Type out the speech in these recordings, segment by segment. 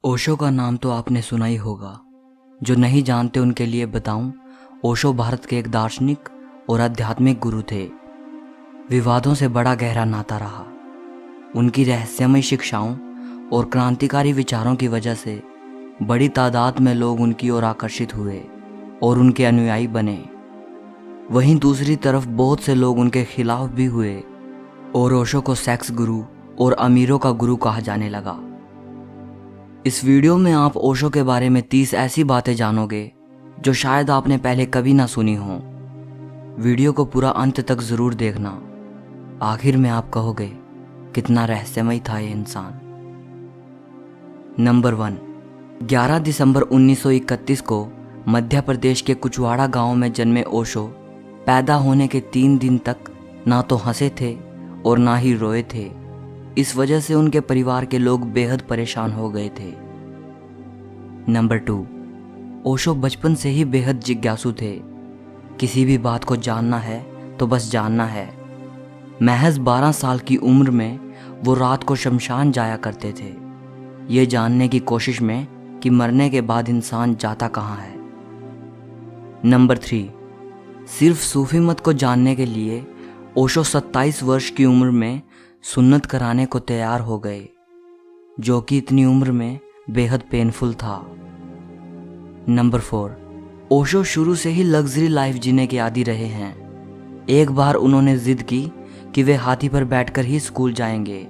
ओशो का नाम तो आपने सुना ही होगा। जो नहीं जानते उनके लिए बताऊं, ओशो भारत के एक दार्शनिक और आध्यात्मिक गुरु थे। विवादों से बड़ा गहरा नाता रहा। उनकी रहस्यमय शिक्षाओं और क्रांतिकारी विचारों की वजह से बड़ी तादाद में लोग उनकी ओर आकर्षित हुए और उनके अनुयायी बने। वहीं दूसरी तरफ बहुत से लोग उनके खिलाफ भी हुए और ओशो को सेक्स गुरु और अमीरों का गुरु कहा जाने लगा। इस वीडियो में आप ओशो के बारे में 30 ऐसी बातें जानोगे जो शायद आपने पहले कभी ना सुनी हो। वीडियो को पूरा अंत तक जरूर देखना। आखिर में आप कहोगे कितना रहस्यमय था ये इंसान। नंबर 1, 11 दिसंबर 1931 को मध्य प्रदेश के कुचवाड़ा गांव में जन्मे ओशो पैदा होने के 3 दिन तक ना तो हंसे थे और ना ही रोए थे। इस वजह से उनके परिवार के लोग बेहद परेशान हो गए थे। नंबर 2, ओशो बचपन से ही बेहद जिज्ञासु थे। किसी भी बात को जानना है तो बस जानना है। महज 12 साल की उम्र में वो रात को शमशान जाया करते थे, ये जानने की कोशिश में कि मरने के बाद इंसान जाता कहाँ है। नंबर 3, सिर्फ सूफी मत को जानने के लिए ओशो 27 वर्ष की उम्र में सुन्नत कराने को तैयार हो गए, जो कि इतनी उम्र में बेहद पेनफुल था। नंबर 4, ओशो शुरू से ही लग्जरी लाइफ जीने के आदी रहे हैं। एक बार उन्होंने जिद की कि वे हाथी पर बैठकर ही स्कूल जाएंगे।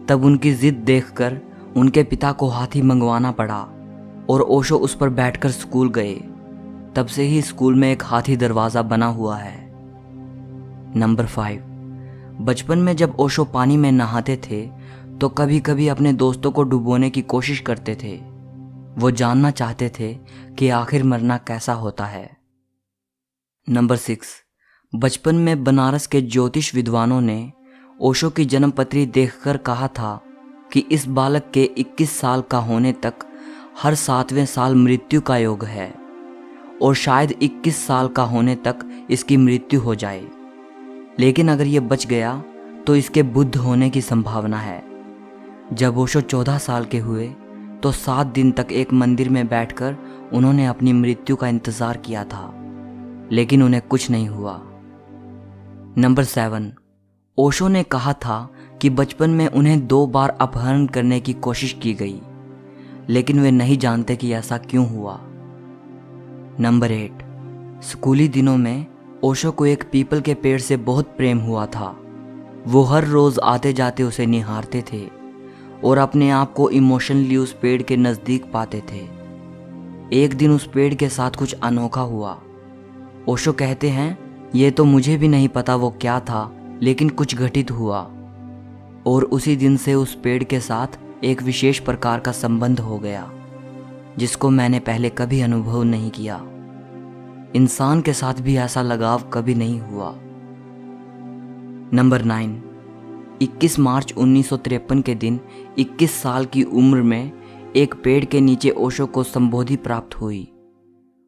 तब उनकी जिद देखकर उनके पिता को हाथी मंगवाना पड़ा और ओशो उस पर बैठकर स्कूल गए। तब से ही स्कूल में एक हाथी दरवाज़ा बना हुआ है। नंबर 5, बचपन में जब ओशो पानी में नहाते थे तो कभी कभी अपने दोस्तों को डुबोने की कोशिश करते थे। वो जानना चाहते थे कि आखिर मरना कैसा होता है। नंबर 6, बचपन में बनारस के ज्योतिष विद्वानों ने ओशो की जन्मपत्री देखकर कहा था कि इस बालक के 21 साल का होने तक हर 7वें साल मृत्यु का योग है और शायद 21 साल का होने तक इसकी मृत्यु हो जाए, लेकिन अगर ये बच गया तो इसके बुद्ध होने की संभावना है। जब ओशो 14 साल के हुए तो 7 दिन तक एक मंदिर में बैठकर उन्होंने अपनी मृत्यु का इंतजार किया था, लेकिन उन्हें कुछ नहीं हुआ। नंबर 7, ओशो ने कहा था कि बचपन में उन्हें 2 बार अपहरण करने की कोशिश की गई, लेकिन वे नहीं जानते कि ऐसा क्यों हुआ। नंबर 8, स्कूली दिनों में ओशो को एक पीपल के पेड़ से बहुत प्रेम हुआ था। वो हर रोज आते जाते उसे निहारते थे और अपने आप को इमोशनली उस पेड़ के नज़दीक पाते थे। एक दिन उस पेड़ के साथ कुछ अनोखा हुआ। ओशो कहते हैं, ये तो मुझे भी नहीं पता वो क्या था, लेकिन कुछ घटित हुआ और उसी दिन से उस पेड़ के साथ एक विशेष प्रकार का संबंध हो गया, जिसको मैंने पहले कभी अनुभव नहीं किया। इंसान के साथ भी ऐसा लगाव कभी नहीं हुआ। नंबर 9, 21 मार्च 1953 के दिन 21 साल की उम्र में एक पेड़ के नीचे ओशो को संबोधि प्राप्त हुई।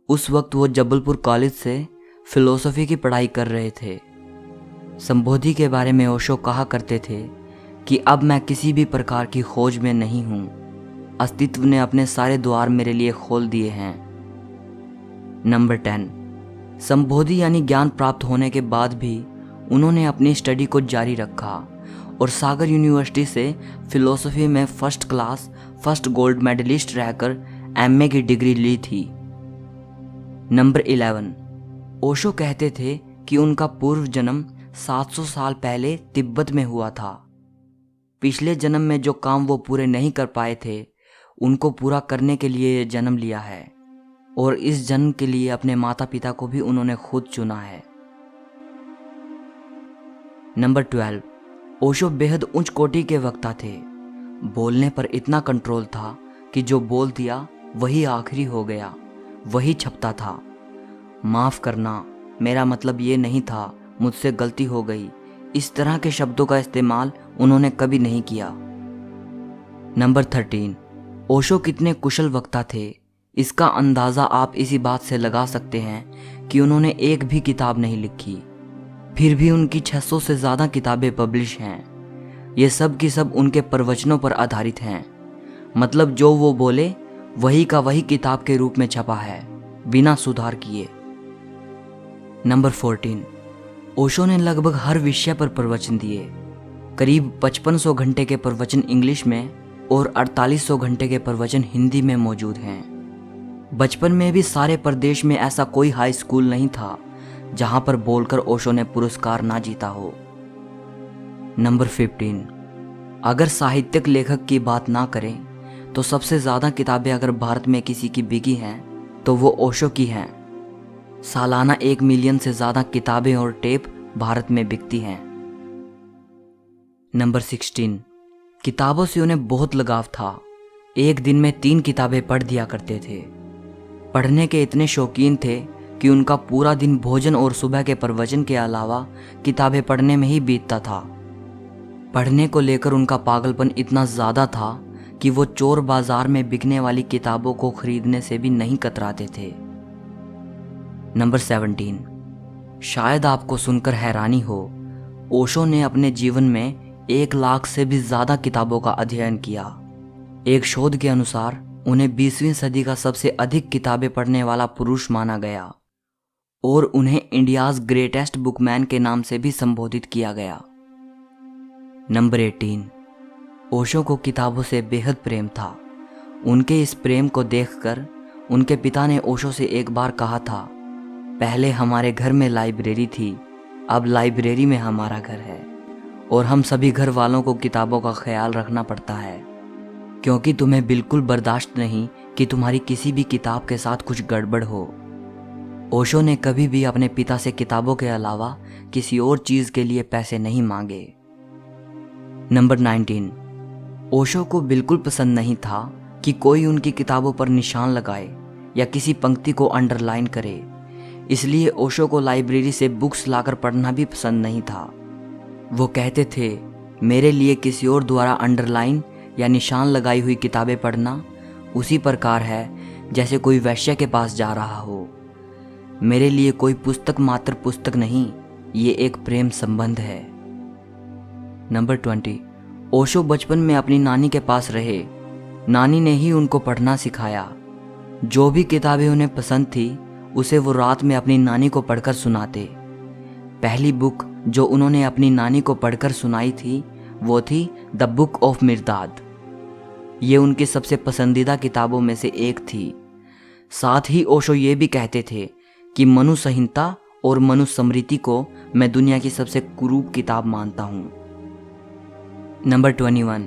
उस वक्त वो जबलपुर कॉलेज से फिलोसफी की पढ़ाई कर रहे थे। संबोधि के बारे में ओशो कहा करते थे कि अब मैं किसी भी प्रकार की खोज में नहीं हूँ, अस्तित्व ने अपने सारे द्वार मेरे लिए खोल दिए हैं। नंबर 10, संबोधि यानी ज्ञान प्राप्त होने के बाद भी उन्होंने अपनी स्टडी को जारी रखा और सागर यूनिवर्सिटी से फिलोसफी में first class first gold medalist रहकर एमए की डिग्री ली थी। नंबर 11, ओशो कहते थे कि उनका पूर्व जन्म 700 साल पहले तिब्बत में हुआ था। पिछले जन्म में जो काम वो पूरे नहीं कर पाए थे, उनको पूरा करने के लिए ये जन्म लिया है और इस जन्म के लिए अपने माता पिता को भी उन्होंने खुद चुना है। नंबर 12, ओशो बेहद उच्च कोटि के वक्ता थे। बोलने पर इतना कंट्रोल था कि जो बोल दिया वही आखिरी हो गया, वही छपता था। माफ़ करना, मेरा मतलब ये नहीं था, मुझसे गलती हो गई, इस तरह के शब्दों का इस्तेमाल उन्होंने कभी नहीं किया। नंबर 13, ओशो कितने कुशल वक्ता थे, इसका अंदाज़ा आप इसी बात से लगा सकते हैं कि उन्होंने एक भी किताब नहीं लिखी, फिर भी उनकी 600 से ज़्यादा किताबें पब्लिश हैं। ये सब की सब उनके प्रवचनों पर आधारित हैं। मतलब जो वो बोले वही का वही किताब के रूप में छपा है, बिना सुधार किए। नंबर 14, ओशो ने लगभग हर विषय पर प्रवचन दिए। करीब 5500 घंटे के प्रवचन इंग्लिश में और 4800 घंटे के प्रवचन हिंदी में मौजूद हैं। बचपन में भी सारे प्रदेश में ऐसा कोई हाई स्कूल नहीं था जहां पर बोलकर ओशो ने पुरस्कार ना जीता हो। नंबर 15, अगर साहित्यिक लेखक की बात ना करें तो सबसे ज़्यादा किताबें अगर भारत में किसी की बिकी हैं तो वो ओशो की हैं। सालाना 1 मिलियन से ज़्यादा किताबें और टेप भारत में बिकती हैं। नंबर 16, किताबों से उन्हें बहुत लगाव था। एक दिन में 3 किताबें पढ़ दिया करते थे। पढ़ने के इतने शौकीन थे कि उनका पूरा दिन भोजन और सुबह के प्रवचन के अलावा किताबें पढ़ने में ही बीतता था। पढ़ने को लेकर उनका पागलपन इतना ज़्यादा था कि वो चोर बाजार में बिकने वाली किताबों को खरीदने से भी नहीं कतराते थे। नंबर 17, शायद आपको सुनकर हैरानी हो, ओशो ने अपने जीवन में 1 लाख से भी ज़्यादा किताबों का अध्ययन किया। एक शोध के अनुसार उन्हें 20वीं सदी का सबसे अधिक किताबें पढ़ने वाला पुरुष माना गया और उन्हें इंडियाज़ ग्रेटेस्ट बुकमैन के नाम से भी संबोधित किया गया। नंबर 18, ओशो को किताबों से बेहद प्रेम था। उनके इस प्रेम को देखकर उनके पिता ने ओशो से एक बार कहा था, पहले हमारे घर में लाइब्रेरी थी, अब लाइब्रेरी में हमारा घर है और हम सभी घर वालों को किताबों का ख्याल रखना पड़ता है, क्योंकि तुम्हें बिल्कुल बर्दाश्त नहीं कि तुम्हारी किसी भी किताब के साथ कुछ गड़बड़ हो। ओशो ने कभी भी अपने पिता से किताबों के अलावा किसी और चीज़ के लिए पैसे नहीं मांगे। नंबर 19, ओशो को बिल्कुल पसंद नहीं था कि कोई उनकी किताबों पर निशान लगाए या किसी पंक्ति को अंडरलाइन करे, इसलिए ओशो को लाइब्रेरी से बुक्स लाकर पढ़ना भी पसंद नहीं था। वो कहते थे, मेरे लिए किसी और द्वारा अंडरलाइन या निशान लगाई हुई किताबें पढ़ना उसी प्रकार है जैसे कोई वैश्य के पास जा रहा हो। मेरे लिए कोई पुस्तक मात्र पुस्तक नहीं, ये एक प्रेम संबंध है। नंबर 20, ओशो बचपन में अपनी नानी के पास रहे। नानी ने ही उनको पढ़ना सिखाया। जो भी किताबें उन्हें पसंद थी उसे वो रात में अपनी नानी को पढ़कर सुनाते। पहली बुक जो उन्होंने अपनी नानी को पढ़कर सुनाई थी वो थी द बुक ऑफ मिर्दाद। ये उनकी सबसे पसंदीदा किताबों में से एक थी। साथ ही ओशो ये भी कहते थे कि मनु संहिता और मनु स्मृति को मैं दुनिया की सबसे कुरूप किताब मानता हूँ। नंबर 21,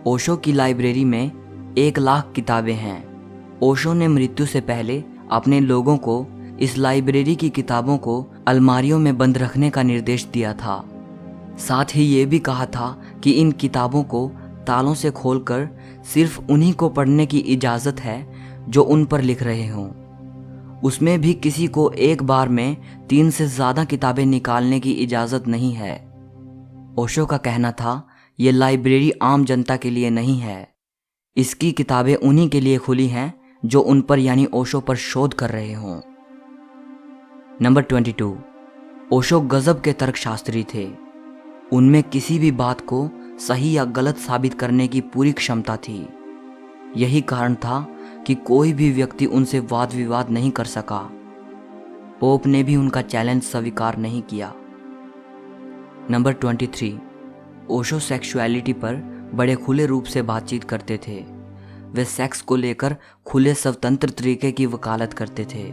ओशो की लाइब्रेरी में 1 लाख किताबें हैं। ओशो ने मृत्यु से पहले अपने लोगों को इस लाइब्रेरी की किताबों को अलमारियों में बंद रखने का निर्देश दिया था। साथ ही ये भी कहा था कि इन किताबों को तालों से खोलकर सिर्फ उन्हीं को पढ़ने की इजाज़त है जो उन पर लिख रहे हों। उसमें भी किसी को एक बार में 3 से ज़्यादा किताबें निकालने की इजाज़त नहीं है। ओशो का कहना था, ये लाइब्रेरी आम जनता के लिए नहीं है, इसकी किताबें उन्हीं के लिए खुली हैं जो उन पर यानी ओशो पर शोध कर रहे हों। नंबर 22, ओशो गजब के तर्कशास्त्री थे। उनमें किसी भी बात को सही या गलत साबित करने की पूरी क्षमता थी। यही कारण था कि कोई भी व्यक्ति उनसे वाद विवाद नहीं कर सका। पोप ने भी उनका चैलेंज स्वीकार नहीं किया। नंबर 23, ओशो सेक्सुअलिटी पर बड़े खुले रूप से बातचीत करते थे। वे सेक्स को लेकर खुले स्वतंत्र तरीके की वकालत करते थे,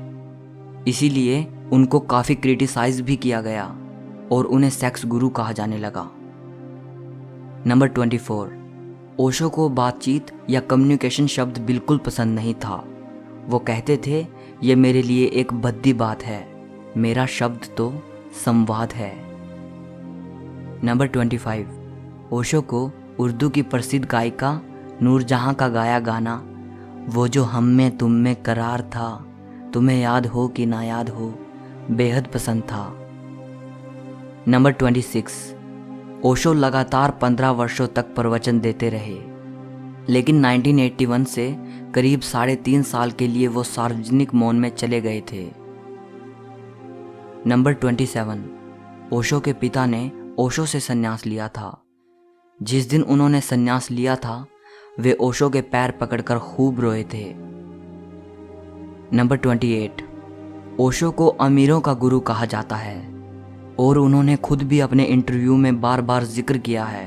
इसीलिए उनको काफ़ी क्रिटिसाइज भी किया गया और उन्हें सेक्स गुरु कहा जाने लगा। नंबर 24, ओशो को बातचीत या कम्युनिकेशन शब्द बिल्कुल पसंद नहीं था। वो कहते थे, ये मेरे लिए एक भद्दी बात है, मेरा शब्द तो संवाद है। नंबर 25, ओशो को उर्दू की प्रसिद्ध गायिका नूरजहां का गाया गाना वो जो हम में तुम में करार था, तुम्हें याद हो कि ना याद हो, बेहद पसंद था। नंबर 26, ओशो लगातार 15 वर्षों तक प्रवचन देते रहे, लेकिन 1981 से करीब 3.5 साल के लिए वो सार्वजनिक मौन में चले गए थे। नंबर 27, ओशो के पिता ने ओशो से संन्यास लिया था। जिस दिन उन्होंने संन्यास लिया था वे ओशो के पैर पकड़कर खूब रोए थे। नंबर 28, ओशो को अमीरों का गुरु कहा जाता है और उन्होंने खुद भी अपने इंटरव्यू में बार बार जिक्र किया है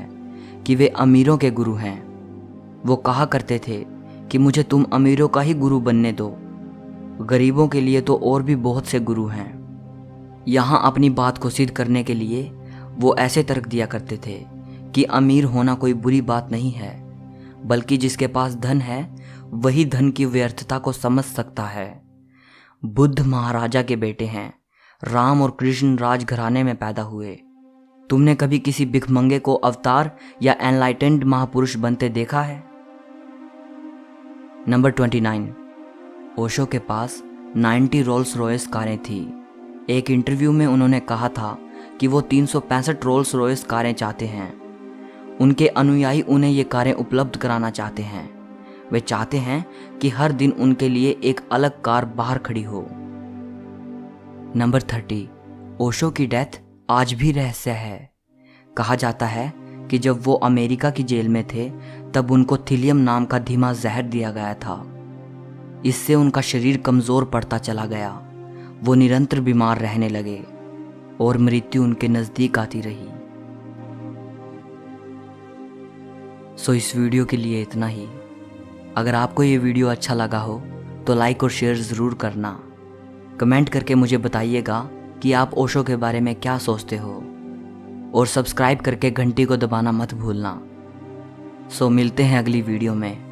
कि वे अमीरों के गुरु हैं। वो कहा करते थे कि मुझे तुम अमीरों का ही गुरु बनने दो, गरीबों के लिए तो और भी बहुत से गुरु हैं। यहाँ अपनी बात को सिद्ध करने के लिए वो ऐसे तर्क दिया करते थे कि अमीर होना कोई बुरी बात नहीं है, बल्कि जिसके पास धन है वही धन की व्यर्थता को समझ सकता है। बुद्ध महाराजा के बेटे हैं, राम और कृष्ण राजघराने में पैदा हुए। तुमने कभी किसी भिखमंगे को अवतार या एनलाइटेंड महापुरुष बनते देखा है? नंबर 29, ओशो के पास 90 रोल्स रॉयस कारें थी। एक इंटरव्यू में उन्होंने कहा था कि वो 365 रोल्स रॉयस कारें चाहते हैं। उनके अनुयायी उन्हें ये कारें उपलब्ध कराना चाहते हैं। वे चाहते हैं कि हर दिन उनके लिए एक अलग कार बाहर खड़ी हो। नंबर 30, ओशो की डेथ आज भी रहस्य है। कहा जाता है कि जब वो अमेरिका की जेल में थे तब उनको थीलियम नाम का धीमा जहर दिया गया था। इससे उनका शरीर कमज़ोर पड़ता चला गया। वो निरंतर बीमार रहने लगे और मृत्यु उनके नज़दीक आती रही। सो इस वीडियो के लिए इतना ही। अगर आपको ये वीडियो अच्छा लगा हो तो लाइक और शेयर ज़रूर करना। कमेंट करके मुझे बताइएगा कि आप ओशो के बारे में क्या सोचते हो, और सब्सक्राइब करके घंटी को दबाना मत भूलना। सो मिलते हैं अगली वीडियो में।